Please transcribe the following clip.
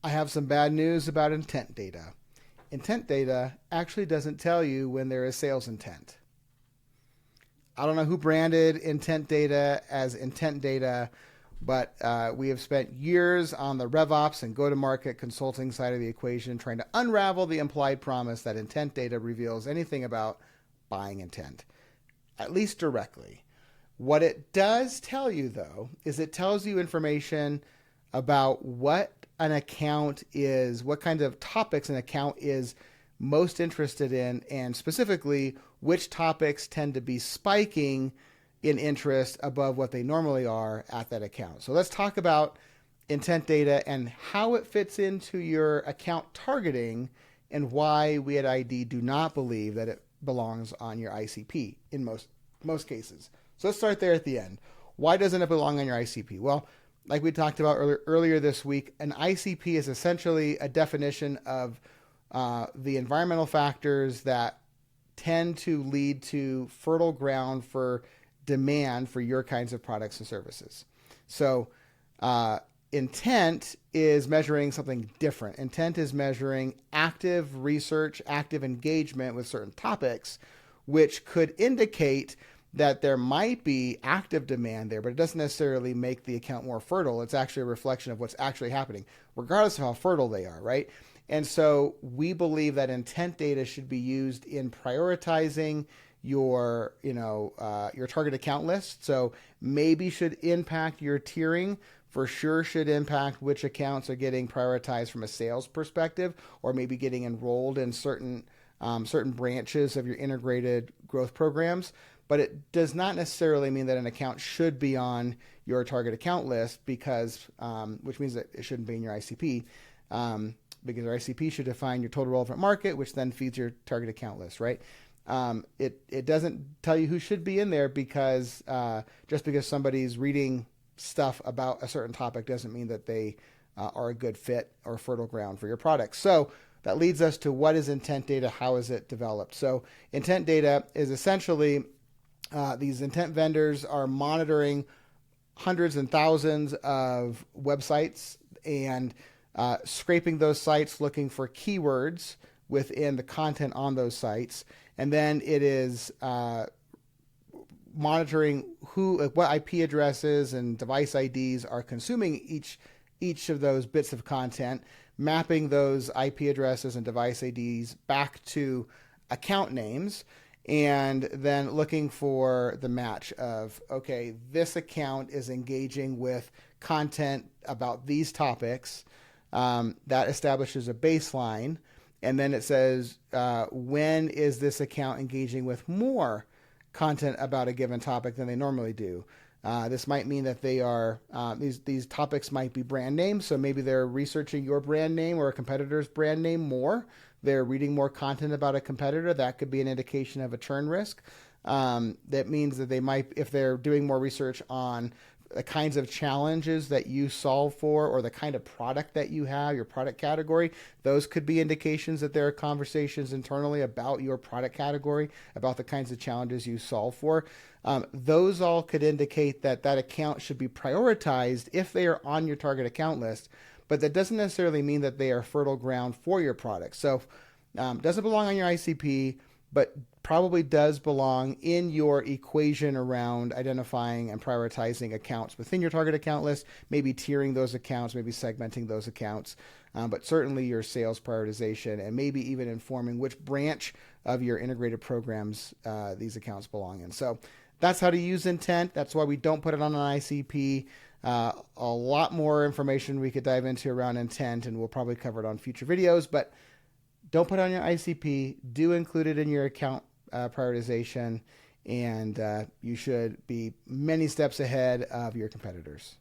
I have some bad news about intent data. Intent data actually doesn't tell you when there is sales intent. I don't know who branded intent data as intent data, but we have spent years on the RevOps and go-to-market consulting side of the equation trying to unravel the implied promise that intent data reveals anything about buying intent, at least directly. What it does tell you, though, is it tells you information about what an account is, what kinds of topics an account is most interested in, and specifically which topics tend to be spiking in interest above what they normally are at that account. So let's talk about intent data and how it fits into your account targeting and why we at ID do not believe that it belongs on your ICP in most cases. So let's start there at the end. Why doesn't it belong on your ICP? Well, like we talked about earlier this week, an ICP is essentially a definition of the environmental factors that tend to lead to fertile ground for demand for your kinds of products and services. So intent is measuring something different. Intent is measuring active research, active engagement with certain topics, which could indicate that there might be active demand there, but it doesn't necessarily make the account more fertile. It's actually a reflection of what's actually happening, regardless of how fertile they are, right? And so we believe that intent data should be used in prioritizing your target account list. So maybe should impact your tiering, for sure should impact which accounts are getting prioritized from a sales perspective, or maybe getting enrolled in certain branches of your integrated growth programs. But it does not necessarily mean that an account should be on your target account list because, which means that it shouldn't be in your ICP, because your ICP should define your total relevant market, which then feeds your target account list, right? It doesn't tell you who should be in there because just because somebody's reading stuff about a certain topic doesn't mean that they are a good fit or fertile ground for your product. So that leads us to what is intent data? How is it developed? So intent data is essentially these intent vendors are monitoring hundreds and thousands of websites and scraping those sites, looking for keywords within the content on those sites. And then it is monitoring what IP addresses and device IDs are consuming each of those bits of content, mapping those IP addresses and device IDs back to account names, and then looking for the match of, okay, this account is engaging with content about these topics. That establishes a baseline. And then it says, when is this account engaging with more content about a given topic than they normally do? This might mean that they are, these topics might be brand names. So maybe they're researching your brand name or a competitor's brand name more. They're reading more content about a competitor. That could be an indication of a churn risk. That means that they might, if they're doing more research on the kinds of challenges that you solve for or the kind of product that you have, your product category, those could be indications that there are conversations internally about your product category, about the kinds of challenges you solve for. Those all could indicate that that account should be prioritized if they are on your target account list, but that doesn't necessarily mean that they are fertile ground for your product. So doesn't belong on your ICP, but probably does belong in your equation around identifying and prioritizing accounts within your target account list, maybe tiering those accounts, maybe segmenting those accounts, but certainly your sales prioritization and maybe even informing which branch of your integrated programs these accounts belong in. So that's how to use intent. That's why we don't put it on an ICP. A lot more information we could dive into around intent, and we'll probably cover it on future videos, but don't put it on your ICP. Do include it in your account prioritization, and you should be many steps ahead of your competitors.